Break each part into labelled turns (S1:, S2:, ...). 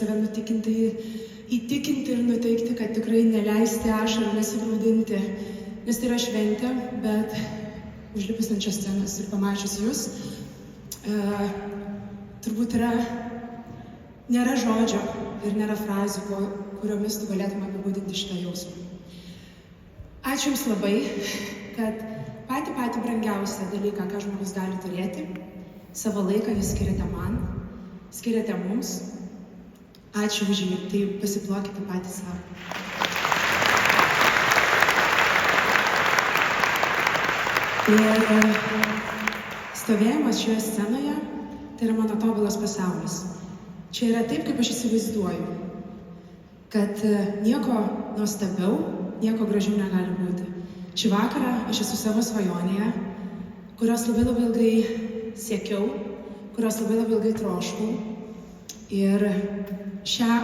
S1: save įtikinti ir nuteikti, kad tikrai neleisti ašarų, nesigraudinti, nes tai yra šventė, bet užlipus ant šios scenos ir pamačius jūs, turbūt nėra žodžio ir nėra frazių, kuriomis tu galėtum apibūdinti šitą jausmą. Ačiū Jums labai, kad patį brangiausią dalyką, ką žmogus gali turėti, savo laiką Jūs skiriate man, skiriate mums. Ačiū už jį, tai pasiplokite patys savo. Ir stovėjimas šioje scenoje, tai yra mano tobulas pasaulis. Čia yra taip, kaip aš įsivaizduoju, kad nieko nuostabiau, nieko gražiau negali būti. Šį vakarą aš esu savo svajonėje, kurios labai ilgai siekiau, kurios labai ilgai troškau. Ir šią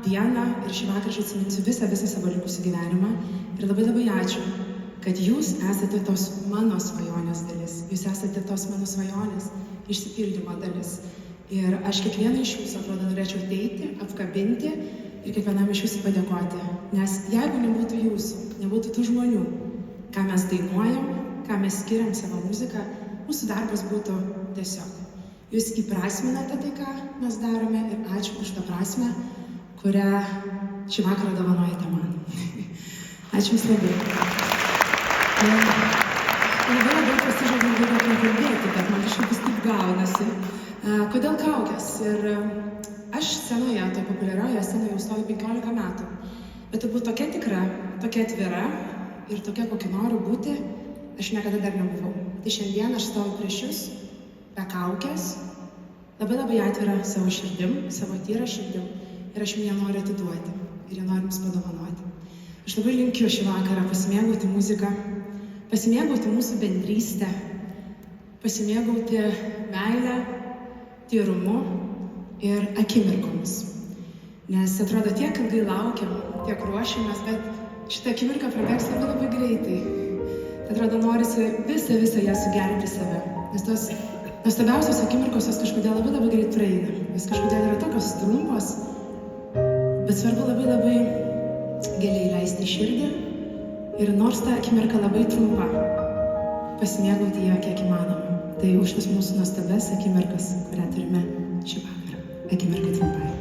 S1: dieną ir šį vakarą aš atsiminsiu visą savo likusį gyvenimą. Ir labai ačiū, kad jūs esate tos mano svajonės dalis. Jūs esate tos mano svajonės išsipildymo dalis. Ir aš kiekvieną iš jūsų, atrodo, norėčiau ateiti, apkabinti ir kiekvienam iš jūsų padėkoti. Nes jeigu nebūtų jūsų, nebūtų tų žmonių, ką mes dainuojam, ką mes skiriam savo muziką, mūsų darbas būtų tiesiog. Jūs įprasminate tai, ką mes darome, ir ačiū už tą prasmę, kurią šį vakarą dovanojate man. Ačiū Jums labai. Labai pasižadu daugiau kalbėti, bet man kažkaip vis taip gaunasi. Kodėl kaukės? Ir aš scenoje, toje populiarioje scenoje jau stoju 15 metų. Bet turbūt tokia tikra, tokia atvira ir tokia, kokia noriu būti, aš niekada dar nebuvau. Tai šiandien aš stoju prieš Jūs, be kaukės, labai atvira savo širdim, savo tyra širdim. Ir aš Jums ją noriu atiduoti ir ją noriu Jums padovanoti. Aš labai linkiu šį vakarą pasimėgauti muziką, pasimėgauti mūsų bendrystę, pasimėgauti meilę, tyrumu ir akimirkomis. Nes atrodo, tiek ilgai laukiam, tiek ruošiamės, bet šitą akimirką prabėgs labai greitai. Atrodo, norisi visą ją sugerti save. Nes tos nuostabiausios akimirkos jos kažkodėl labai greit praeina. Jos kažkodėl yra tokios trumpos, bet svarbu labai giliai leisti širdį ir nors ta akimirka labai trumpa, pasimėgauti ją kiek įmanoma. Tai už tas mūsų nuostabias akimirkas, kurią turime šį vakarą. Akimirka trumpai.